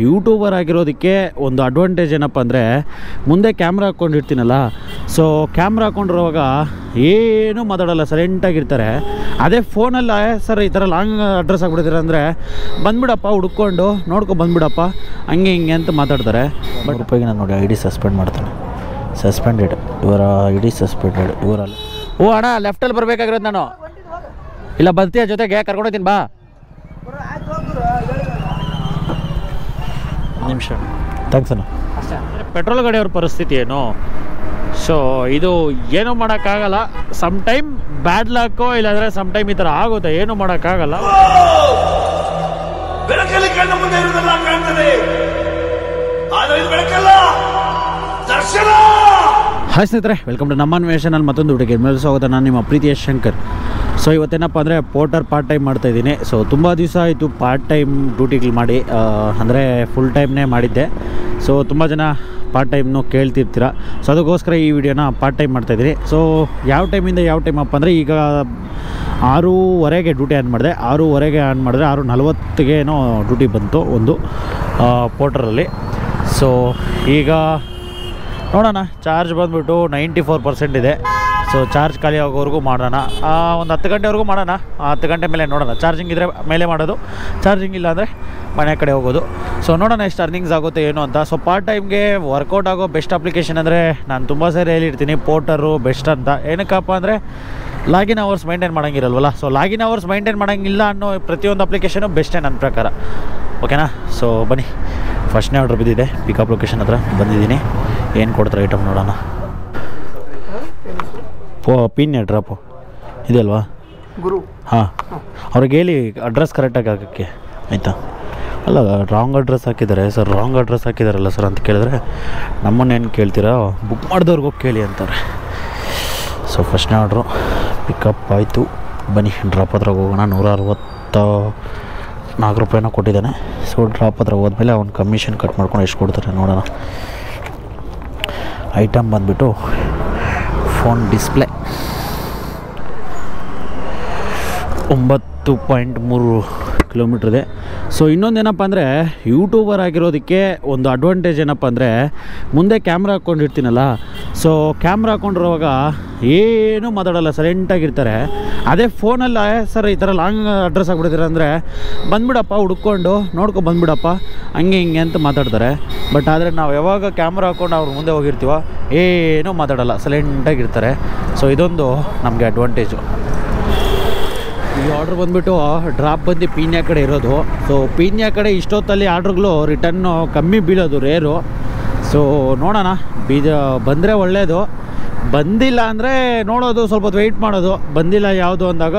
YouTuber ಆಗಿರೋದಕ್ಕೆ ಒಂದು advantage ಏನಪ್ಪ ಅಂದರೆ ಮುಂದೆ ಕ್ಯಾಮ್ರಾ ಹಾಕ್ಕೊಂಡಿರ್ತೀನಲ್ಲ, ಸೊ ಕ್ಯಾಮ್ರಾ ಹಾಕ್ಕೊಂಡಿರುವಾಗ ಏನೂ ಮಾತಾಡೋಲ್ಲ, ಸೈಲೆಂಟಾಗಿರ್ತಾರೆ. ಅದೇ ಫೋನಲ್ಲ ಸರ್ ಈ ಥರ ಲಾಂಗ್ ಅಡ್ರೆಸ್ ಆಗ್ಬಿಡ್ತೀರ ಅಂದರೆ ಬಂದುಬಿಡಪ್ಪ ಹುಡ್ಕೊಂಡು ಬಂದುಬಿಡಪ್ಪ ಹಂಗೆ ಹಿಂಗೆ ಅಂತ ಮಾತಾಡ್ತಾರೆ. ಬಟ್ ರೂಪಾಯಿಗೆ ನಾನು ನೋಡಿ ಐ ಡಿ ಸಸ್ಪೆಂಡ್ ಮಾಡ್ತಾನೆ. ಸಸ್ಪೆಂಡೆಡ್, ಇವರ ಐ ಡಿ ಸಸ್ಪೆಂಡೆಡ್. ಇವರಲ್ಲ. ಓ ಅಣ್ಣ, ಲೆಫ್ಟಲ್ಲಿ ಬರಬೇಕಾಗಿರೋದು ನಾನು. ಇಲ್ಲ ಬರ್ತೀಯ ಜೊತೆಗೆ ಕರ್ಕೊಂಡೋಗ್ತೀನಿ ಬಾ. ನಿಮಿಷ, ಥ್ಯಾಂಕ್ಸ್ ಅಣ್ಣ. ಪೆಟ್ರೋಲ್ ಗಾಡಿಯವ್ರ ಪರಿಸ್ಥಿತಿ ಏನು? ಸೊ ಇದು ಏನೂ ಮಾಡೋಕ್ಕಾಗಲ್ಲ. ಸಮ್ ಟೈಮ್ ಬ್ಯಾಡ್ ಲಕ್ಕೋ ಇಲ್ಲಾಂದರೆ ಸಮ್ ಟೈಮ್ ಈ ಥರ ಆಗುತ್ತೆ, ಏನೂ ಮಾಡೋಕ್ಕಾಗಲ್ಲ. ಬೆಳಕಲ್ಲಿ ಕಣ್ಣ ಮುಂದೆ ಇರುವುದೆಲ್ಲ ಕಾಣ್ತದೆ, ಆದರೆ ಇದು ಬೆಳಕಲ್ಲ, ದರ್ಶನ. ಹಾಯ್ ಸ್ನೇಹಿತರೆ, ವೆಲ್ಕಮ್ ಟು ನಮ್ಮ ನ್ವೇಷನಲ್ಲಿ ಮತ್ತೊಂದು ಹುಡುಗಿ ಮೇಲೆ ಸ್ವಾಗತ. ನಾನು ನಿಮ್ಮ ಪ್ರೀತಿಯ ಶಂಕರ್. ಸೊ ಇವತ್ತೇನಪ್ಪ ಅಂದರೆ ಪೋರ್ಟರ್ ಪಾರ್ಟ್ ಟೈಮ್ ಮಾಡ್ತಾಯಿದ್ದೀನಿ. ಸೊ ತುಂಬ ದಿವಸ ಆಯಿತು ಪಾರ್ಟ್ ಟೈಮ್ ಡ್ಯೂಟಿಗಳು ಮಾಡಿ, ಅಂದರೆ ಫುಲ್ ಟೈಮ್ನೇ ಮಾಡಿದ್ದೆ. ಸೊ ತುಂಬ ಜನ ಪಾರ್ಟ್ ಟೈಮ್ನು ಕೇಳ್ತಿರ್ತೀರ. ಸೊ ಅದಕ್ಕೋಸ್ಕರ ಈ ವಿಡಿಯೋನ ಪಾರ್ಟ್ ಟೈಮ್ ಮಾಡ್ತಾಯಿದ್ದೀನಿ. ಸೊ ಯಾವ ಟೈಮಿಂದ ಯಾವ ಟೈಮ್ ಅಪ್ಪ ಅಂದರೆ ಈಗ 6:30ಗೆ ಡ್ಯೂಟಿ ಆನ್ ಮಾಡಿದೆ. 6:30ಗೆ ಆನ್ ಮಾಡಿದ್ರೆ 6:40ಗೆ ಏನೋ ಡ್ಯೂಟಿ ಬಂತು ಒಂದು ಪೋರ್ಟರಲ್ಲಿ. ಸೊ ಈಗ ನೋಡೋಣ, ಚಾರ್ಜ್ ಬಂದುಬಿಟ್ಟು 94% ಇದೆ. ಸೊ ಚಾರ್ಜ್ ಖಾಲಿ ಆಗೋವರೆಗೂ ಮಾಡೋಣ, ಒಂದು 10 ಗಂಟೆವರೆಗೂ ಮಾಡೋಣ. 10 ಗಂಟೆ ಮೇಲೆ ನೋಡೋಣ. ಚಾರ್ಜಿಂಗ್ ಇದ್ದರೆ ಮೇಲೆ ಮಾಡೋದು, ಚಾರ್ಜಿಂಗ್ ಇಲ್ಲ ಅಂದರೆ ಮನೆ ಕಡೆ ಹೋಗೋದು. ಸೊ ನೋಡೋಣ ಎಷ್ಟು ಅರ್ನಿಂಗ್ಸ್ ಆಗುತ್ತೆ ಏನು ಅಂತ. ಸೊ ಪಾರ್ಟ್ ಟೈಮ್ಗೆ ವರ್ಕೌಟ್ ಆಗೋ ಬೆಸ್ಟ್ ಅಪ್ಲಿಕೇಶನ್ ಅಂದರೆ ನಾನು ತುಂಬ ಸಾರಿ ಹೇಳಿರ್ತೀನಿ, ಪೋರ್ಟರು ಬೆಸ್ಟ್ ಅಂತ. ಏನಕ್ಕಪ್ಪ ಅಂದರೆ ಲಾಗಿನ್ ಅವರ್ಸ್ ಮೈಂಟೈನ್ ಮಾಡೋಂಗಿರಲ್ವಲ್ಲ. ಸೊ ಲಾಗಿನ್ ಅವರ್ಸ್ ಮೈಂಟೈನ್ ಮಾಡೋಂಗಿಲ್ಲ ಅನ್ನೋ ಪ್ರತಿಯೊಂದು ಅಪ್ಲಿಕೇಶನು ಬೆಸ್ಟೇ ನನ್ನ ಪ್ರಕಾರ. ಓಕೆನಾ? ಸೊ ಬನ್ನಿ, ಫಸ್ಟ್ನೇ ಆರ್ಡ್ರ್ ಬಿದ್ದಿದೆ, ಪಿಕಪ್ ಲೊಕೇಶನ್ ಹತ್ರ ಬಂದಿದ್ದೀನಿ. ಏನು ಕೊಡ್ತಾರೆ ಐಟಮ್ ನೋಡೋಣ. ಪಿನ್ ಡ್ರಾಪು ಇದೆ ಅಲ್ವಾ ಗುರು? ಹಾಂ, ಅವ್ರಿಗೆ ಹೇಳಿ ಅಡ್ರೆಸ್ ಕರೆಕ್ಟಾಗಿ ಹಾಕೋಕ್ಕೆ, ಆಯಿತಾ? ಅಲ್ಲ, ರಾಂಗ್ ಅಡ್ರೆಸ್ ಹಾಕಿದ್ದಾರೆ ಸರ್, ರಾಂಗ್ ಅಡ್ರೆಸ್ ಹಾಕಿದಾರಲ್ಲ ಸರ್ ಅಂತ ಕೇಳಿದ್ರೆ ನಮ್ಮನ್ನೇನು ಕೇಳ್ತೀರಾ, ಬುಕ್ ಮಾಡಿದವ್ರಿಗೂ ಕೇಳಿ ಅಂತಾರೆ. ಸೊ ಫಸ್ಟ್ನೇ ಆರ್ಡ್ರು ಪಿಕಪ್ ಆಯಿತು. ಬನ್ನಿ ಡ್ರಾಪ್ ಹತ್ರ ಹೋಗೋಣ. 164 ರೂಪಾಯಿನ ಕೊಟ್ಟಿದ್ದಾನೆ. ಸೊ ಡ್ರಾಪ್ ಹತ್ರ ಹೋದ್ಮೇಲೆ ಅವ್ನು ಕಮಿಷನ್ ಕಟ್ ಮಾಡ್ಕೊಂಡು ಎಷ್ಟು ಕೊಡ್ತಾರೆ ನೋಡೋಣ. ಐಟಮ್ ಬಂದುಬಿಟ್ಟು ಫೋನ್ ಡಿಸ್ಪ್ಲೇ 9.3 ಕಿಲೋಮೀಟ್ರ್ ಇದೆ. ಸೊ ಇನ್ನೊಂದೇನಪ್ಪ ಅಂದರೆ ಯೂಟ್ಯೂಬರ್ ಆಗಿರೋದಕ್ಕೆ ಒಂದು ಅಡ್ವಾಂಟೇಜ್ ಏನಪ್ಪ ಅಂದರೆ ಮುಂದೆ ಕ್ಯಾಮ್ರಾ ಹಾಕ್ಕೊಂಡಿರ್ತೀನಲ್ಲ, ಸೊ ಕ್ಯಾಮ್ರಾ ಹಾಕ್ಕೊಂಡಿರುವಾಗ ಏನೂ ಮಾತಾಡೋಲ್ಲ, ಸೈಲೆಂಟಾಗಿರ್ತಾರೆ. ಅದೇ ಫೋನಲ್ಲ ಸರ್ ಈ ಥರ ಲಾಂಗ್ ಅಡ್ರೆಸ್ ಆಗ್ಬಿಡ್ತೀರ ಅಂದರೆ ಬಂದುಬಿಡಪ್ಪ ಹುಡ್ಕೊಂಡು ಬಂದುಬಿಡಪ್ಪ ಹಂಗೆ ಹಿಂಗೆ ಅಂತ ಮಾತಾಡ್ತಾರೆ. ಬಟ್ ಆದರೆ ನಾವು ಯಾವಾಗ ಕ್ಯಾಮ್ರಾ ಹಾಕ್ಕೊಂಡು ಅವ್ರ ಮುಂದೆ ಹೋಗಿರ್ತೀವೋ ಏನೂ ಮಾತಾಡೋಲ್ಲ, ಸೈಲೆಂಟಾಗಿರ್ತಾರೆ. ಸೊ ಇದೊಂದು ನಮಗೆ ಅಡ್ವಾಂಟೇಜು. ಈ ಆರ್ಡ್ರ್ ಬಂದುಬಿಟ್ಟು ಡ್ರಾಪ್ ಬಂದು ಪೀನ್ಯಾ ಕಡೆ ಇರೋದು. ಸೊ ಪೀನ್ಯಾ ಕಡೆ ಇಷ್ಟೊತ್ತಲ್ಲಿ ಆರ್ಡ್ರ್ಗಳು ರಿಟರ್ನು ಕಮ್ಮಿ ಬೀಳೋದು ರೇರು. ಸೊ ನೋಡೋಣ, ಬಂದರೆ ಒಳ್ಳೆಯದು, ಬಂದಿಲ್ಲ ಅಂದರೆ ನೋಡೋದು, ಸ್ವಲ್ಪ ಹೊತ್ತು ವೆಯ್ಟ್ ಮಾಡೋದು. ಬಂದಿಲ್ಲ ಯಾವುದು ಅಂದಾಗ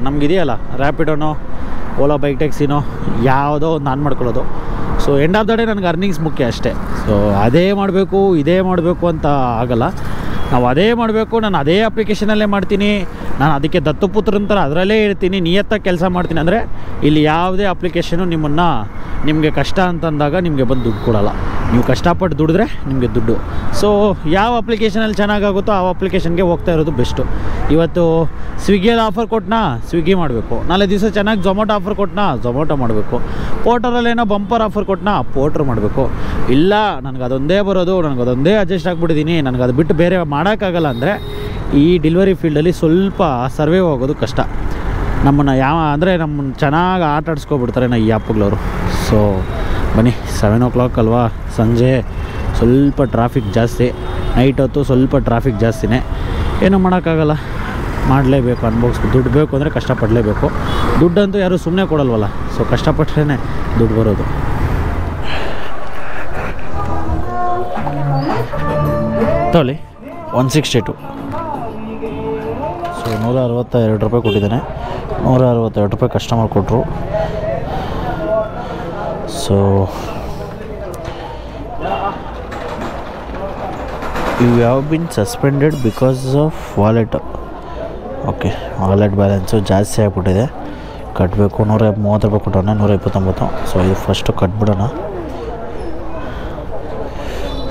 ನಮಗಿದೆಯಲ್ಲ ರ್ಯಾಪಿಡೋನೋ ಓಲಾ ಬೈಕ್ ಟ್ಯಾಕ್ಸಿನೋ ಯಾವುದೋ ಒಂದು ಆನ್ ಮಾಡ್ಕೊಳ್ಳೋದು. So end of the day ನನಗೆ ಅರ್ನಿಂಗ್ಸ್ ಮುಖ್ಯ ಅಷ್ಟೇ. ಸೊ ಅದೇ ಮಾಡಬೇಕು ಇದೇ ಮಾಡಬೇಕು ಅಂತ ಆಗಲ್ಲ. ನಾವು ಅದೇ ಮಾಡಬೇಕು, ನಾನು ಅದೇ ಅಪ್ಲಿಕೇಶನಲ್ಲೇ ಮಾಡ್ತೀನಿ, ನಾನು ಅದಕ್ಕೆ ದತ್ತುಪುತ್ರನ ಥರ ಅದರಲ್ಲೇ ಇರ್ತೀನಿ, ನಿಯತ್ತಾಗಿ ಕೆಲಸ ಮಾಡ್ತೀನಿ ಅಂದರೆ ಇಲ್ಲಿ ಯಾವುದೇ ಅಪ್ಲಿಕೇಶನು ನಿಮಗೆ ಕಷ್ಟ ಅಂತಂದಾಗ ನಿಮಗೆ ಬಂದು ದುಡ್ಡು ಕೊಡೋಲ್ಲ. ನೀವು ಕಷ್ಟಪಟ್ಟು ದುಡಿದ್ರೆ ನಿಮಗೆ ದುಡ್ಡು. ಸೊ ಯಾವ ಅಪ್ಲಿಕೇಶನಲ್ಲಿ ಚೆನ್ನಾಗಾಗುತ್ತೋ ಆ ಅಪ್ಲಿಕೇಶನ್ಗೆ ಹೋಗ್ತಾ ಇರೋದು ಬೆಸ್ಟು. ಇವತ್ತು ಸ್ವಿಗ್ಗಿಯಲ್ಲಿ ಆಫರ್ ಕೊಟ್ಟನಾ ಸ್ವಿಗ್ಗಿ ಮಾಡಬೇಕು, ನಾಳೆ ದಿವಸ ಚೆನ್ನಾಗಿ ಝೊಮ್ಯಾಟೊ ಆಫರ್ ಕೊಟ್ಟನಾ ಝೊಮ್ಯಾಟೊ ಮಾಡಬೇಕು, ಪೋರ್ಟರಲ್ಲೇನೋ ಬಂಪರ್ ಆಫರ್ ಕೊಟ್ಟನಾ ಪೋರ್ಟ್ರ್ ಮಾಡಬೇಕು. ಇಲ್ಲ ನನಗೆ ಅದೊಂದೇ ಬರೋದು, ನನಗೆ ಅದೊಂದೇ ಅಡ್ಜಸ್ಟ್ ಆಗಿಬಿಟ್ಟಿದ್ದೀನಿ, ನನಗೆ ಅದು ಬಿಟ್ಟು ಬೇರೆ ಮಾಡೋಕ್ಕಾಗಲ್ಲ ಅಂದರೆ ಈ ಡೆಲಿವರಿ ಫೀಲ್ಡಲ್ಲಿ ಸ್ವಲ್ಪ ಸರ್ವೈವ್ ಆಗೋದು ಕಷ್ಟ. ನಮ್ಮನ್ನು ನಮ್ಮನ್ನು ಚೆನ್ನಾಗಿ ಆಟ ಆಡಿಸ್ಕೊಬಿಡ್ತಾರೆ ಈ ಆ್ಯಪ್ಗಳವರು. ಸೊ ಬನ್ನಿ, 7 o'clock ಅಲ್ವಾ, ಸಂಜೆ ಸ್ವಲ್ಪ ಟ್ರಾಫಿಕ್ ಜಾಸ್ತಿ, ನೈಟ್ ಹೊತ್ತು ಸ್ವಲ್ಪ ಟ್ರಾಫಿಕ್ ಜಾಸ್ತಿನೇ. ಏನೂ ಮಾಡೋಕ್ಕಾಗಲ್ಲ, ಮಾಡಲೇಬೇಕು, ಅನುಭವಿಸ್ಬೇಕು. ದುಡ್ಡು ಬೇಕು ಅಂದರೆ ಕಷ್ಟಪಡಲೇಬೇಕು. ದುಡ್ಡಂತೂ ಯಾರೂ ಸುಮ್ಮನೆ ಕೊಡಲ್ವಲ್ಲ. ಸೊ ಕಷ್ಟಪಟ್ಟರೆ ದುಡ್ಡು ಬರೋದು. ತಗೊಳ್ಳಿ 162. ಸೊ 162 ರೂಪಾಯಿ ಕೊಟ್ಟಿದ್ದಾನೆ. 162 ರೂಪಾಯಿ ಕಸ್ಟಮರ್ ಕೊಟ್ಟರು. So you have been suspended because of wallet. Okay, wallet balance ಜಾಸ್ತಿ ಆಗಿಬಿಟ್ಟಿದೆ, ಕಟ್ಟಬೇಕು. 130 ರೂಪಾಯಿ ಕೊಟ್ಟವನೆ, 129. ಸೊ ಇದು ಫಸ್ಟು ಕಟ್ಬಿಡೋಣ.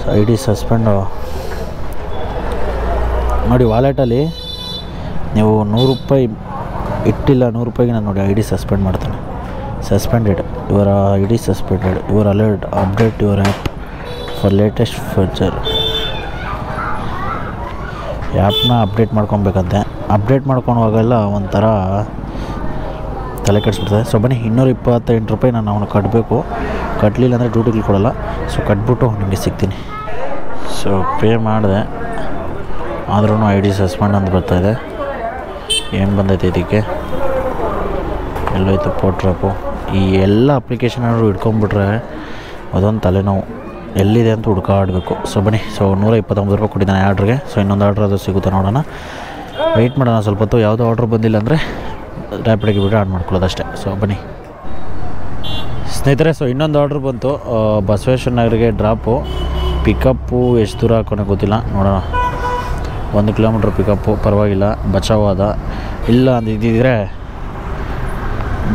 ಸೊ ಐ ಡಿ ಸಸ್ಪೆಂಡು ನೋಡಿ. ವಾಲೆಟಲ್ಲಿ ನೀವು 100 ರೂಪಾಯಿ ಇಟ್ಟಿಲ್ಲ, 100 ರೂಪಾಯಿಗೆ ನಾನು ನೋಡಿ ಐ ಡಿ ಸಸ್ಪೆಂಡ್ ಮಾಡ್ತಾನೆ. Suspended. Your I D suspended. Your alert update your app for latest feature. ಆ್ಯಪ್ನ ಅಪ್ಡೇಟ್ ಮಾಡ್ಕೊಬೇಕಂತೆ. ಅಪ್ಡೇಟ್ ಮಾಡ್ಕೊಳುವಾಗೆಲ್ಲ ಒಂಥರ ತಲೆ ಕೆಡಿಸ್ಬಿಡ್ತದೆ. ಸೊ ಬನ್ನಿ, 228 ರೂಪಾಯಿ ನಾನು ಅವನು ಕಟ್ಟಬೇಕು. ಕಟ್ಟಲಿಲ್ಲ ಅಂದರೆ ಡ್ಯೂಟಿಗೆ ಕೊಡೋಲ್ಲ. ಸೊ ಕಟ್ಬಿಟ್ಟು ನಿಮಗೆ ಸಿಗ್ತೀನಿ. ಸೊ ಪೇ ಮಾಡಿದೆ, ಆದ್ರೂ ಐ ಡಿ ಸಸ್ಪೆಂಡ್ ಅಂತ ಬರ್ತಾಯಿದೆ. ಏನು ಬಂದೈತೆ ಇದಕ್ಕೆ? ಎಲ್ಲೋಯ್ತು ಪೋಟ್ರಾಪು? ಈ ಎಲ್ಲ ಅಪ್ಲಿಕೇಶನ್ ಹಿಡ್ಕೊಂಬಿಟ್ರೆ ಅದೊಂದು ತಲೆನೋವು. ಎಲ್ಲಿದೆ ಅಂತ ಹುಡ್ಕಾಡಬೇಕು. ಸೊ ಬನ್ನಿ. ಸೊ 129 ರೂಪಾಯಿ ಕೊಟ್ಟಿದ್ದಾನೆ ಆರ್ಡ್ರಿಗೆ. ಸೊ ಇನ್ನೊಂದು ಆರ್ಡ್ರ್ ಅದು ಸಿಗುತ್ತೆ, ನೋಡೋಣ. ವೆಯ್ಟ್ ಮಾಡೋಣ ಸ್ವಲ್ಪ ಹೊತ್ತು. ಯಾವುದೋ ಆರ್ಡ್ರ್ ಬಂದಿಲ್ಲ ಅಂದರೆ ರ್ಯಾಪಿಡಿಗೆ ಬಿಟ್ಟು ಆನ್ ಮಾಡ್ಕೊಳ್ಳೋದು ಅಷ್ಟೇ. ಸೊ ಬನ್ನಿ ಸ್ನೇಹಿತರೆ. ಸೊ ಇನ್ನೊಂದು ಆರ್ಡ್ರ್ ಬಂತು, ಬಸವೇಶ್ವರ ನಗರಿಗೆ ಡ್ರಾಪು. ಪಿಕಪ್ಪು ಎಷ್ಟು ದೂರ ಹಾಕೋಣ ಗೊತ್ತಿಲ್ಲ, ನೋಡೋಣ. 1 ಕಿಲೋಮೀಟ್ರ್ ಪಿಕಪ್ಪು, ಪರವಾಗಿಲ್ಲ, ಬಚಾವಾದ. ಇಲ್ಲ ಅಂತ ಇದ್ದಿದ್ರೆ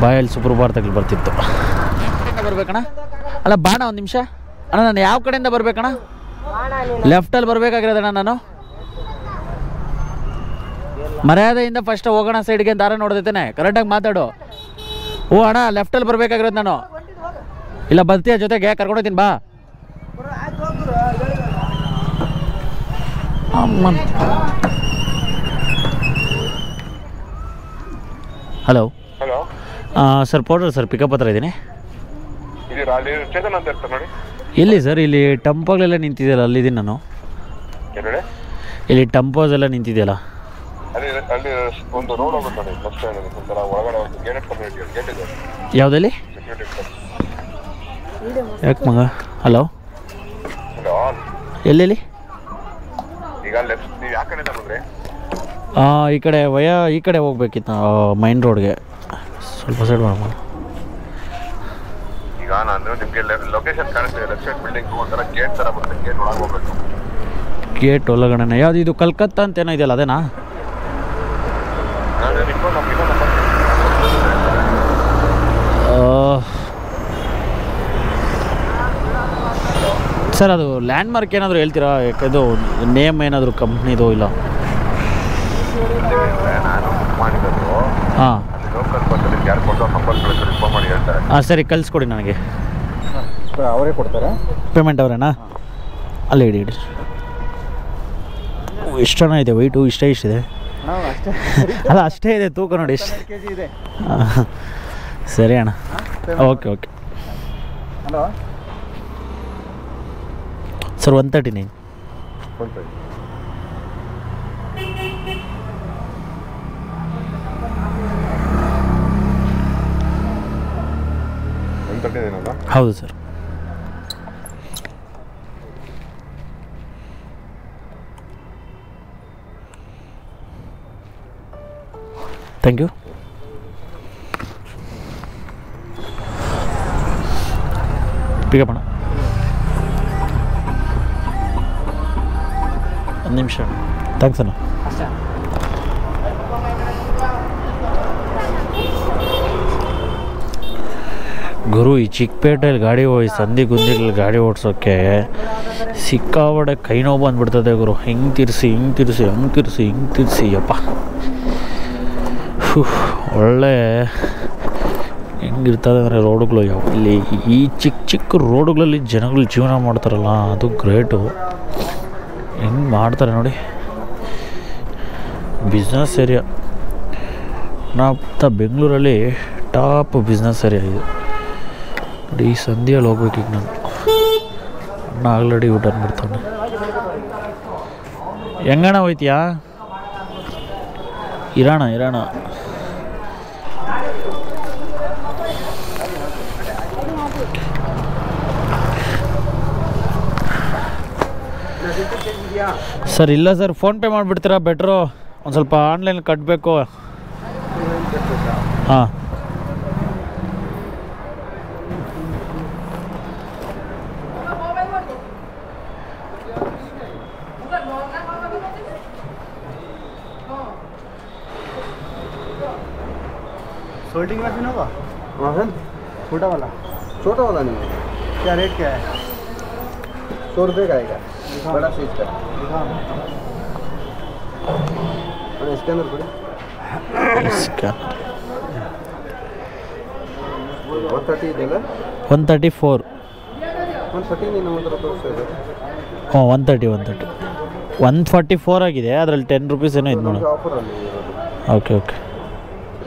ಬಾಯಲ್ಲಿ ಸುಪ್ರಭಾತಗಳು ಬರ್ತಿತ್ತು. ಬರ್ಬೇಕಣ್ಣ? ಅಲ್ಲ ಬಾಣ, ಒಂದು ನಿಮಿಷ ಅಣ್ಣ. ನಾನು ಯಾವ ಕಡೆಯಿಂದ ಬರಬೇಕಣ್ಣ? ಲೆಫ್ಟಲ್ಲಿ ಬರಬೇಕಾಗಿರೋದಣ್ಣ ನಾನು. ಮರ್ಯಾದೆಯಿಂದ ಫಸ್ಟ್ ಹೋಗೋಣ ಸೈಡ್ಗೆ. ದಾರ ನೋಡ್ದೈತೇನೆ, ಕರೆಕ್ಟಾಗಿ ಮಾತಾಡು. ಓ ಅಣ್ಣ, ಲೆಫ್ಟಲ್ಲಿ ಬರಬೇಕಾಗಿರೋದು ನಾನು. ಇಲ್ಲ ಬರ್ತೀಯ ಜೊತೆಗೆ, ಕರ್ಕೊಂಡೋಗ್ತೀನಿ ಬಾ. Hello hello sir, Porter sir, pickup ಹತ್ರ ಇದ್ದೀನಿ. ಚೇತನ್ ಅಂತ ಇರ್ತಾರೆ ನೋಡಿ. ಎಲ್ಲಿ ಸರ್? ಇಲ್ಲಿ ಟಂಪೋಗಳೆಲ್ಲ ನಿಂತಿದೆಯಲ್ಲ, ಅಲ್ಲಿದ್ದೀನಿ ನಾನು. ಇಲ್ಲಿ ಟಂಪೋಸ್ ಎಲ್ಲ ನಿಂತಿದೆಯಲ್ಲ, ಅಲ್ಲಿ ಒಂದು ರೋಡ್ ಹೋಗುತ್ತೆ ನೋಡಿ, ಬಸ್ ಸ್ಟ್ಯಾಂಡ್ ಒಂಥರ ಒಳಗಡೆ ಒಂದು ಗೇಟೆಡ್ ಕಮ್ಯುನಿಟಿ ಗೇಟ್ ಇದೆ. ಯಾವುದಲ್ಲಿ? ಯಾಕೆ ಮಗ? ಹಲೋ, ಎಲ್ಲೆಲ್ಲಿ? ಈಗ ಲೆಫ್ಟ್ ನೀವು ಯಾವ ಕಡೆಯಿಂದ ಬಂದ್ರಿ? ಈ ಕಡೆ ಈ ಕಡೆ ಹೋಗ್ಬೇಕಿತ್ತು, ಮೈನ್ ರೋಡ್ಗೆ. ಸ್ವಲ್ಪ ಸೈಡ್ ಮಾಡೋಣ. ಈಗ ನಾನು ನಿಮಗೆ ಲೊಕೇಶನ್ ಕಾಣಿಸ್ತಿದೆ. ಲೆಫ್ಟ್ ಸೈಡ್ ಬಿಲ್ಡಿಂಗ್ ಒಂಥರ ಗೇಟ್ ಥರ ಬರುತ್ತೆ, ಗೇಟ್ ಒಳಗೆ ಹೋಗ್ಬೇಕು. ಗೇಟ್ ಒಳಗಡೆ ಯಾವುದು? ಇದು ಕಲ್ಕತ್ತಾ ಅಂತ ಏನೋ ಇದೆಯಲ್ಲ, ಅದೇನಾ? ಸರ್ ಅದು ಲ್ಯಾಂಡ್ ಮಾರ್ಕ್ ಏನಾದರೂ ಹೇಳ್ತೀರಾ? ಇದು ನೇಮ್ ಏನಾದರೂ ಕಂಪ್ನಿದು? ಇಲ್ಲ ನಾನು ಮಾಡಿದ್ದು. ಹಾಂ ಲೋಕಲ್ ಬಸ್ಸಲ್ಲಿ ಯಾರು ಕೊಟ್ಟು ನಂಬರ್ ಕಳಿಸಿ ಇನ್ಫಾರ್ಮ್ ಮಾಡಿ ಹೇಳ್ತಾರೆ. ಸರಿ, ಕಳಿಸ್ಕೊಡಿ ನನಗೆ. ಅವರೇ ಕೊಡ್ತಾರೆ ಪೇಮೆಂಟ್ ಅವರೇನಾ? ಅಲ್ಲೇ ಇಡಿ. ಎಷ್ಟು ಹಣ ಇದೆ? ವೆಯ್ಟು ಇಷ್ಟಿದೆ? ಅಲ್ಲ ಅಷ್ಟೇ ಇದೆ, ತೂಕ ನೋಡಿ ಎಷ್ಟು. ಸರಿ ಅಣ್ಣ, ಓಕೆ ಓಕೆ. Hello sir, 139. ಹೌದು ಸರ್. Thank you. ಪಿಕಪ್ ಅಣ್ಣ, ಒಂದು ನಿಮಿಷ. ಥ್ಯಾಂಕ್ಸ್ ಅಣ್ಣ. ಗುರು, ಈ ಚಿಕ್ಕಪೇಟೆಯಲ್ಲಿ ಗಾಡಿ ಸಂಧಿ ಗುಂದಿಗಳಲ್ಲಿ ಗಾಡಿ ಓಡಿಸೋಕ್ಕೆ ಸಿಕ್ಕಾಬಡೆ ಕೈ ನೋವು ಬಂದುಬಿಡ್ತದೆ ಗುರು. ಹಿಂಗೆ ತಿರ್ಸಿ ಹಂಗೆ ತಿರ್ಸಿ ಅಪ್ಪ. ಒಳ್ಳೆ ಹೆಂಗಿರ್ತದೆ ಅಂದರೆ ರೋಡುಗಳು ಇಲ್ಲಿ ಈ ಚಿಕ್ಕ ರೋಡುಗಳಲ್ಲಿ ಜನಗಳು ಜೀವನ ಮಾಡ್ತಾರಲ್ಲ, ಅದು ಗ್ರೇಟು. ಹೆಂಗೆ ಮಾಡ್ತಾರೆ ನೋಡಿ. ಬಿಸ್ನೆಸ್ ಏರಿಯಾ ನಾವು ಬೆಂಗಳೂರಲ್ಲಿ ಟಾಪ್ ಬಿಸ್ನೆಸ್ ಏರಿಯಾ ಇದು ನೋಡಿ. ಈ ಸಂಧಿಯಲ್ಲಿ ಹೋಗ್ಬೇಕು ಈಗ ನಾನು. ಅಣ್ಣ ಆಲ್ರೆಡಿ ಊಟ ಅಂದ್ಬಿಡ್ತಾನೆ. ಹೆಂಗಣ್ಣ ಹೋಯ್ತೀಯಾ? ಇರೋಣ. ಸರ್ ಇಲ್ಲ ಸರ್, ಫೋನ್ಪೇ ಮಾಡಿಬಿಡ್ತೀರಾ? ಬೆಟ್ರು. ಒಂದು ಸ್ವಲ್ಪ ಆನ್ಲೈನ್ ಕಟ್ಟಬೇಕು. ಹಾಂ सोल्डिंग मशीन होगा? छोटा वाला नहीं है। क्या रेट क्या है? 100 रुपये का आएगा, बड़ा साइज का। इसके अंदर इसका 130 ಇದೆಯಲ್ಲ 134. 130 ನೀನು ಒಂದು ರೂಪಾಯಿ ಇದೆ. ಹ್ಞೂ 130 144 ಆಗಿದೆ. ಅದರಲ್ಲಿ 10 ರೂಪೀಸ್ ಏನೋ ಇದು ನೋಡಿ. ಆಫರಲ್ಲಿ ಓಕೆ ಓಕೆ.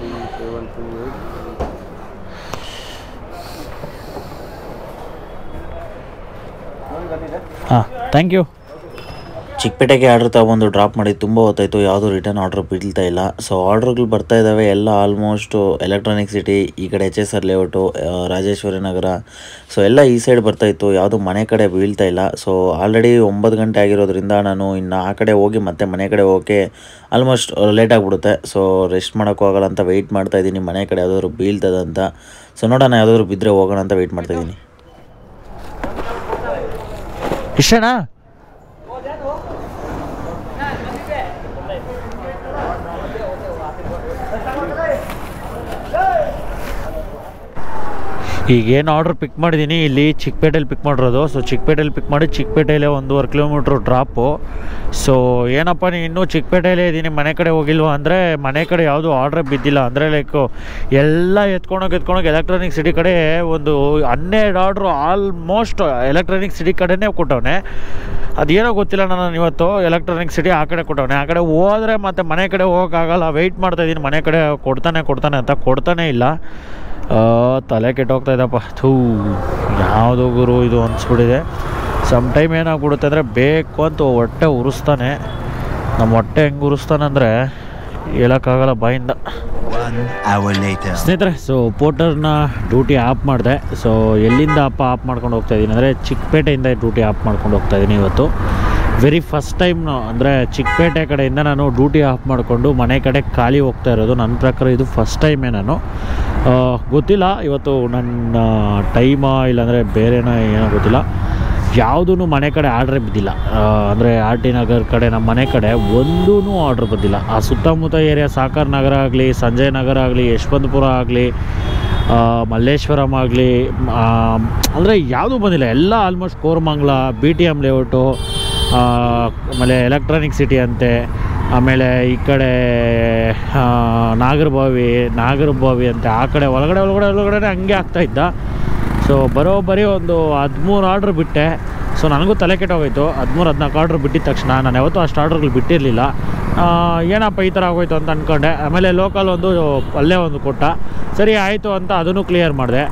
3728 ಹಾಂ, ಥ್ಯಾಂಕ್ ಯು. ಚಿಕ್ಕಪೇಟೆಗೆ ಆರ್ಡ್ರ್ ತೊಗೊಂಡು ಡ್ರಾಪ್ ಮಾಡಿ ತುಂಬ ಹೊತ್ತಾಯಿತು, ಯಾವುದೂ ರಿಟರ್ನ್ ಆರ್ಡ್ರ್ ಬೀಳ್ತಾ ಇಲ್ಲ. ಸೊ ಆರ್ಡ್ರ್ಗಳು ಬರ್ತಾ ಇದ್ದಾವೆ ಎಲ್ಲ ಆಲ್ಮೋಸ್ಟು ಎಲೆಕ್ಟ್ರಾನಿಕ್ ಸಿಟಿ, ಈ ಕಡೆ HSR ಲೇಔಟು, ರಾಜೇಶ್ವರಿ ನಗರ, ಸೊ ಎಲ್ಲ ಈ ಸೈಡ್ ಬರ್ತಾಯಿತ್ತು, ಯಾವುದೂ ಮನೆ ಕಡೆ ಬೀಳ್ತಾ ಇಲ್ಲ. ಸೊ ಆಲ್ರೆಡಿ 9 ಗಂಟೆ ಆಗಿರೋದ್ರಿಂದ ನಾನು ಇನ್ನು ಆ ಕಡೆ ಹೋಗಿ ಮತ್ತೆ ಮನೆ ಕಡೆ ಹೋಗೋಕ್ಕೆ ಆಲ್ಮೋಸ್ಟ್ ಲೇಟ್ ಆಗಿಬಿಡುತ್ತೆ. ಸೊ ರೆಸ್ಟ್ ಮಾಡೋಕ್ಕೂ ಆಗಲ್ಲ ಅಂತ ವೆಯ್ಟ್ ಮಾಡ್ತಾಯಿದ್ದೀನಿ, ಮನೆ ಕಡೆ ಯಾವುದಾದ್ರು ಬೀಳ್ತದೆ ಅಂತ. ಸೊ ನೋಡೋಣ, ಯಾವುದಾದ್ರು ಬಿದ್ದರೆ ಹೋಗೋಣ ಅಂತ ವೆಯ್ಟ್ ಮಾಡ್ತಾಯಿದ್ದೀನಿ. ಇಷ್ಟೇನಾ? ಈಗೇನು ಆರ್ಡ್ರ್ ಪಿಕ್ ಮಾಡಿದ್ದೀನಿ, ಇಲ್ಲಿ ಚಿಕ್ಕಪೇಟೆಯಲ್ಲಿ ಪಿಕ್ ಮಾಡಿರೋದು. ಸೊ ಚಿಕ್ಕಪೇಟೆಯಲ್ಲಿ ಪಿಕ್ ಮಾಡಿ ಚಿಕ್ಕಪೇಟೆಯಲ್ಲೇ 1.5 ಕಿಲೋಮೀಟ್ರ್ ಡ್ರಾಪು. ಸೊ ಏನಪ್ಪ ನೀನು ಇನ್ನೂ ಚಿಕ್ಕಪೇಟೆಯಲ್ಲೇ ಇದ್ದೀನಿ, ಮನೆ ಕಡೆ ಹೋಗಿಲ್ವಾ ಅಂದರೆ ಮನೆ ಕಡೆ ಯಾವುದೂ ಆರ್ಡ್ರೇ ಬಿದ್ದಿಲ್ಲ. ಅಂದರೆ ಲೈಕು ಎಲ್ಲ ಎತ್ಕೊಂಡೋಗಿ ಎಲೆಕ್ಟ್ರಾನಿಕ್ ಸಿಟಿ ಕಡೆ ಒಂದು 12 ಆರ್ಡ್ರು ಆಲ್ಮೋಸ್ಟ್ ಎಲೆಕ್ಟ್ರಾನಿಕ್ ಸಿಟಿ ಕಡೆನೇ ಕೊಟ್ಟವನೆ. ಅದೇನೋ ಗೊತ್ತಿಲ್ಲ, ನಾನು ಇವತ್ತು ಎಲೆಕ್ಟ್ರಾನಿಕ್ ಸಿಟಿ ಆ ಕಡೆ ಕೊಟ್ಟವನೆ. ಆ ಕಡೆ ಹೋದರೆ ಮತ್ತು ಮನೆ ಕಡೆ ಹೋಗೋಕ್ಕಾಗಲ್ಲ, ವೆಯ್ಟ್ ಮಾಡ್ತಾಯಿದ್ದೀನಿ ಮನೆ ಕಡೆ ಕೊಡ್ತಾನೆ ಅಂತ, ಕೊಡ್ತಾನೇ ಇಲ್ಲ. ತಲೆ ಕೆಟ್ಟೋಗ್ತಾ ಇದ್ದಪ್ಪ. ಥೂ, ಯಾವುದೋ ಗುರು ಇದು ಅನಿಸ್ಬಿಟ್ಟಿದೆ. ಸಮ್ ಟೈಮ್ ಏನಾಗ್ಬಿಡುತ್ತೆ ಅಂದರೆ ಬೇಕು ಅಂತ ಹೊಟ್ಟೆ ಉರಿಸ್ತಾನೆ. ನಮ್ಮ ಹೊಟ್ಟೆ ಹೆಂಗೆ ಉರಿಸ್ತಾನೆ ಅಂದರೆ ಹೇಳೋಕ್ಕಾಗಲ್ಲ ಬಾಯಿಂದ. ಸ್ನೇಹಿತರೆ, ಸೊ ಪೋರ್ಟರ್ನ ಡ್ಯೂಟಿ ಆಫ್ ಮಾಡಿದೆ. ಸೊ ಎಲ್ಲಿಂದ ಆಫ್ ಮಾಡ್ಕೊಂಡು ಹೋಗ್ತಾಯಿದ್ದೀನಿ ಅಂದರೆ ಚಿಕ್ಕಪೇಟೆಯಿಂದ ಡ್ಯೂಟಿ ಆಫ್ ಮಾಡ್ಕೊಂಡು ಹೋಗ್ತಾಯಿದ್ದೀನಿ ಇವತ್ತು. ವೆರಿ ಫಸ್ಟ್ ಟೈಮ್ ಅಂದರೆ ಚಿಕ್ಕಪೇಟೆ ಕಡೆಯಿಂದ ನಾನು ಡ್ಯೂಟಿ ಆಫ್ ಮಾಡಿಕೊಂಡು ಮನೆ ಕಡೆ ಖಾಲಿ ಹೋಗ್ತಾ ಇರೋದು. ನನ್ನ ಪ್ರಕಾರ ಇದು ಫಸ್ಟ್ ಟೈಮೇ. ನಾನು ಗೊತ್ತಿಲ್ಲ ಇವತ್ತು ನನ್ನ ಟೈಮಾ ಇಲ್ಲಾಂದರೆ ಬೇರೆನೋ ಏನೋ ಗೊತ್ತಿಲ್ಲ, ಯಾವುದೂ ಮನೆ ಕಡೆ ಆರ್ಡ್ರೇ ಬಿದ್ದಿಲ್ಲ. ಅಂದರೆ RT ನಗರ್ ಕಡೆ ನಮ್ಮ ಮನೆ ಕಡೆ ಒಂದೂ ಆರ್ಡ್ರ್ ಬಂದಿಲ್ಲ. ಆ ಸುತ್ತಮುತ್ತ ಏರಿಯಾ ಸಾಕರ್ ನಗರ ಆಗಲಿ, ಸಂಜಯ್ ನಗರ ಆಗಲಿ, ಯಶವಂತಪುರ ಆಗಲಿ, ಮಲ್ಲೇಶ್ವರಂ ಆಗಲಿ, ಅಂದರೆ ಯಾವುದೂ ಬಂದಿಲ್ಲ. ಎಲ್ಲ ಆಲ್ಮೋಸ್ಟ್ ಕೋರಮಂಗಲ, BTM ಲೇಔಟು, ಆಮೇಲೆ ಎಲೆಕ್ಟ್ರಾನಿಕ್ ಸಿಟಿ ಅಂತೆ, ಆಮೇಲೆ ಈ ಕಡೆ ನಾಗರಬಾವಿ ಅಂತೆ, ಆ ಕಡೆ ಒಳಗಡೆ ಹಂಗೆ ಆಗ್ತಾಯಿದ್ದ. ಸೊ ಬರೋಬ್ಬರಿ ಒಂದು 13 ಆರ್ಡ್ರ್ ಬಿಟ್ಟೆ. ಸೊ ನನಗೂ ತಲೆ ಕೆಟ್ಟೋಗೋಯ್ತು. 13-14 ಆರ್ಡ್ರ್ ಬಿಟ್ಟಿದ ತಕ್ಷಣ ನಾನು ಯಾವತ್ತೂ ಅಷ್ಟು ಆರ್ಡ್ರ್ಗಳು ಬಿಟ್ಟಿರಲಿಲ್ಲ. ಏನಪ್ಪ ಈ ಥರ ಆಗೋಯ್ತು ಅಂತ ಅಂದ್ಕೊಂಡೆ. ಆಮೇಲೆ ಲೋಕಲ್ ಅಲ್ಲೇ ಒಂದು ಕೊಟ್ಟ, ಸರಿ ಆಯಿತು ಅಂತ ಅದನ್ನು ಕ್ಲಿಯರ್ ಮಾಡಿದೆ.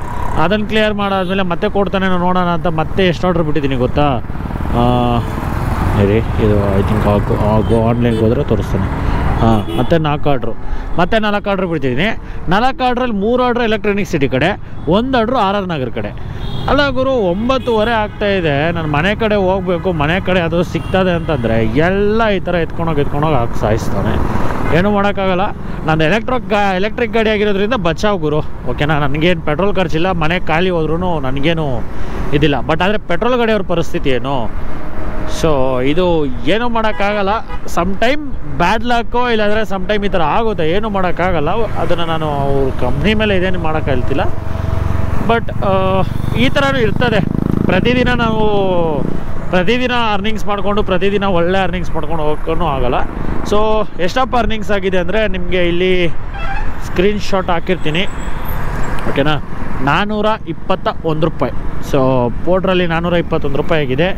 ಅದನ್ನು ಕ್ಲಿಯರ್ ಮಾಡಾದ್ಮೇಲೆ ಮತ್ತೆ ಕೊಡ್ತಾನೆ ನೋಡೋಣ ಅಂತ ಮತ್ತೆ ಎಷ್ಟು ಆರ್ಡ್ರ್ ಬಿಟ್ಟಿದ್ದೀನಿ ಗೊತ್ತಾ? ಹೇಳಿ, ಇದು ಐ ಥಿಂಕ್ ಆನ್ಲೈನ್ಗೆ ಹೋದರೆ ತೋರಿಸ್ತಾನೆ. ಮತ್ತು 4 ಆರ್ಡ್ರ್ ಬಿಡ್ತಿದ್ದೀನಿ. 4 ಆರ್ಡ್ರಲ್ಲಿ 3 ಆರ್ಡ್ರ್ ಎಲೆಕ್ಟ್ರಾನಿಕ್ ಸಿಟಿ ಕಡೆ, 1 ಆರ್ಡ್ರು RR ನಗರ್ ಕಡೆ. ಅಲ್ಲ ಗುರು, 9:30 ಆಗ್ತಾಯಿದೆ, ನಾನು ಮನೆ ಕಡೆ ಹೋಗಬೇಕು, ಮನೆ ಕಡೆ ಅದು ಸಿಗ್ತದೆ ಅಂತಂದರೆ ಎಲ್ಲ ಈ ಥರ ಎತ್ಕೊಂಡೋಗಿ ಹಾಕಿ ಸಾಯಿಸ್ತಾನೆ. ಏನೂ ಮಾಡೋಕ್ಕಾಗಲ್ಲ. ನಾನು ಎಲೆಕ್ಟ್ರಿಕ್ ಗಾಡಿ ಆಗಿರೋದ್ರಿಂದ ಬಚಾವ್ ಗುರು, ಓಕೆನಾ? ನನಗೇನು ಪೆಟ್ರೋಲ್ ಖರ್ಚಿಲ್ಲ, ಮನೆ ಖಾಲಿ ಹೋದ್ರೂ ನನಗೇನು ಇದಿಲ್ಲ. ಬಟ್ ಆದರೆ ಪೆಟ್ರೋಲ್ ಗಾಡಿಯವ್ರ ಪರಿಸ್ಥಿತಿ ಏನು? ಸೊ ಇದು ಏನೂ ಮಾಡೋಕ್ಕಾಗಲ್ಲ. ಸಮ್ ಟೈಮ್ ಬ್ಯಾಡ್ ಲಕ್ಕೋ ಇಲ್ಲಾಂದರೆ ಸಮ್ ಟೈಮ್ ಈ ಥರ ಆಗುತ್ತೆ, ಏನೂ ಮಾಡೋಕ್ಕಾಗಲ್ಲ. ಅದನ್ನು ನಾನು ಅವ್ರ ಕಂಪ್ನಿ ಮೇಲೆ ಇದೇನು ಮಾಡೋಕ್ಕೆ ಹೇಳ್ತಿಲ್ಲ. ಬಟ್ ಈ ಥರನೂ ಇರ್ತದೆ. ಪ್ರತಿದಿನ ಅರ್ನಿಂಗ್ಸ್ ಮಾಡಿಕೊಂಡು ಪ್ರತಿದಿನ ಒಳ್ಳೆ ಅರ್ನಿಂಗ್ಸ್ ಮಾಡ್ಕೊಂಡು ಹೋಗೋಕ್ಕೂ ಆಗಲ್ಲ. ಸೊ ಎಷ್ಟಪ್ಪ ಅರ್ನಿಂಗ್ಸ್ ಆಗಿದೆ ಅಂದರೆ ನಿಮಗೆ ಇಲ್ಲಿ ಸ್ಕ್ರೀನ್ಶಾಟ್ ಹಾಕಿರ್ತೀನಿ, ಓಕೆನಾ? 421 ರೂಪಾಯಿ. ಸೊ ಪೋರ್ಟ್ರಲ್ಲಿ 421 ರೂಪಾಯಿ ಆಗಿದೆ.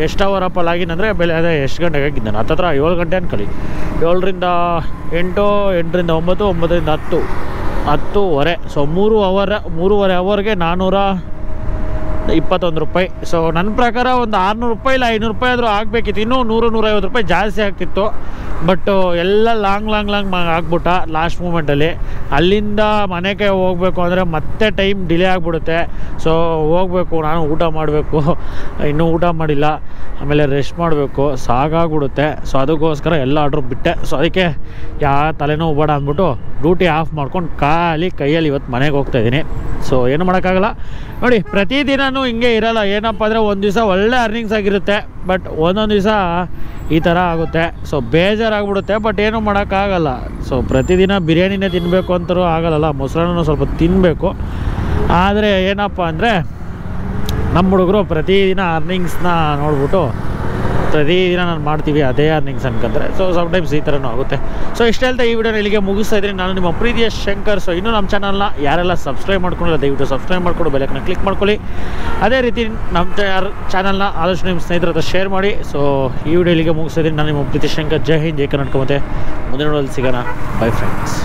ಎಷ್ಟು ಅವರ್ ಅಪ್ಪಲ್ಲಿ ಆಗಿನಂದರೆ ಬೆಲೆ ಅದೇ ಎಷ್ಟು ಗಂಟೆಗೆ ಆಗಿದ್ದೆ ನಾನು? ಹತ್ತತ್ರ 7 ಗಂಟೆ ಅನ್ಕೊಳ್ಳಿ. 7ರಿಂದ 8, 8ರಿಂದ 9, 9ರಿಂದ 10, 10:30. ಸೊ 3 ಅವರ್ಗೆ 421 ರೂಪಾಯಿ. ಸೊ ನನ್ನ ಪ್ರಕಾರ ಒಂದು 600 ರೂಪಾಯಿ ಇಲ್ಲ 500 ರೂಪಾಯಿ ಆದರೂ ಆಗಬೇಕಿತ್ತು. ಇನ್ನೂ 100-150 ರೂಪಾಯಿ ಜಾಸ್ತಿ ಆಗ್ತಿತ್ತು. ಬಟ್ ಎಲ್ಲ ಲಾಂಗ್ ಆಗ್ಬಿಟ್ಟ ಲಾಸ್ಟ್ ಮೂಮೆಂಟಲ್ಲಿ. ಅಲ್ಲಿಂದ ಮನೆಗೆ ಹೋಗಬೇಕು ಅಂದರೆ ಮತ್ತೆ ಟೈಮ್ ಡಿಲೇ ಆಗಿಬಿಡುತ್ತೆ. ಸೊ ಹೋಗಬೇಕು, ನಾನು ಊಟ ಮಾಡಬೇಕು, ಇನ್ನೂ ಊಟ ಮಾಡಿಲ್ಲ, ಆಮೇಲೆ ರೆಸ್ಟ್ ಮಾಡಬೇಕು, ಸಾಕಾಗ್ಬಿಡುತ್ತೆ. ಸೊ ಅದಕ್ಕೋಸ್ಕರ ಎಲ್ಲ ಆರ್ಡ್ರು ಬಿಟ್ಟೆ. ಸೊ ಅದಕ್ಕೆ ತಲೆನೋವು ಬೇಡ ಅಂದ್ಬಿಟ್ಟು ಡ್ಯೂಟಿ ಆಫ್ ಮಾಡ್ಕೊಂಡು ಖಾಲಿ ಕೈಯಲ್ಲಿ ಇವತ್ತು ಮನೆಗೆ ಹೋಗ್ತಾಯಿದ್ದೀನಿ. ಸೊ ಏನು ಮಾಡೋಕ್ಕಾಗಲ್ಲ ನೋಡಿ, ಪ್ರತಿದಿನವೂ ಹಿಂಗೆ ಇರೋಲ್ಲ. ಏನಪ್ಪ ಅಂದರೆ ಒಂದು ದಿವಸ ಒಳ್ಳೆ ಅರ್ನಿಂಗ್ಸ್ ಆಗಿರುತ್ತೆ, ಬಟ್ ಒಂದೊಂದು ದಿವಸ ಈ ಥರ ಆಗುತ್ತೆ. ಸೊ ಬೇಜಾರಾಗ್ಬಿಡುತ್ತೆ, ಬಟ್ ಏನೂ ಮಾಡೋಕ್ಕಾಗಲ್ಲ. ಸೊ ಪ್ರತಿದಿನ ಬಿರಿಯಾನಿನೇ ತಿನ್ನಬೇಕು ಅಂತರೂ ಆಗಲ್ಲ, ಮೊಸರನ್ನ ಸ್ವಲ್ಪ ತಿನ್ನಬೇಕು. ಆದರೆ ಏನಪ್ಪ ಅಂದರೆ ನಮ್ಮ ಹುಡುಗರು ಪ್ರತಿದಿನ ಅರ್ನಿಂಗ್ಸ್ನ ನೋಡ್ಬಿಟ್ಟು ಪ್ರತಿದಿನ ನಾನು ಮಾಡ್ತೀವಿ ಅದೇ ಅರ್ನಿಂಗ್ಸ್ ಅನ್ಕೊಂಡ್ರೆ. ಸೊ ಸಮ್ಟೈಮ್ಸ್ ಈ ಥರನೂ ಆಗುತ್ತೆ. ಸೊ ಇಷ್ಟು ಹೇಳ್ತಾ ಈ ವಿಡಿಯೋನ ಇಲ್ಲಿಗೆ ಮುಗಿಸ್ತಾ ಇದ್ದೀನಿ. ನಾನು ನಿಮ್ಮ ಪ್ರೀತಿಯ ಶಂಕರ್. ಸೊ ಇನ್ನೂ ನಮ್ಮ ಚಾನಲ್ನ ಯಾರೆಲ್ಲ ಸಬ್ಸ್ಕ್ರೈಬ್ ಮಾಡ್ಕೊಂಡಿಲ್ಲ ದಯವಿಟ್ಟು ಸಬ್ಸ್ಕ್ರೈಬ್ ಮಾಡ್ಕೊಂಡು ಬೆಲೈಕನ್ನ ಕ್ಲಿಕ್ ಮಾಡ್ಕೊಳ್ಳಿ. ಅದೇ ರೀತಿ ನಮ್ಮ ಚಾನಲ್ನ ಆದಷ್ಟು ನಿಮ್ಮ ಸ್ನೇಹಿತರ ಹತ್ರ ಶೇರ್ ಮಾಡಿ. ಸೊ ಈ ವಿಡಿಯೋ ಇಲ್ಲಿಗೆ ಮುಗಿಸ್ತಾ ಇದ್ದೀನಿ. ನಾನು ನಿಮ್ಮ ಪ್ರೀತಿಯ ಶಂಕರ್. ಜೈ ಹಿಂದ್, ಜೈ ಕರ್ನಾಟಕ. ಮತ್ತು ಮುಂದಿನ ವಿಡಿಯೋದಲ್ಲಿ ಸಿಗೋಣ. By friends.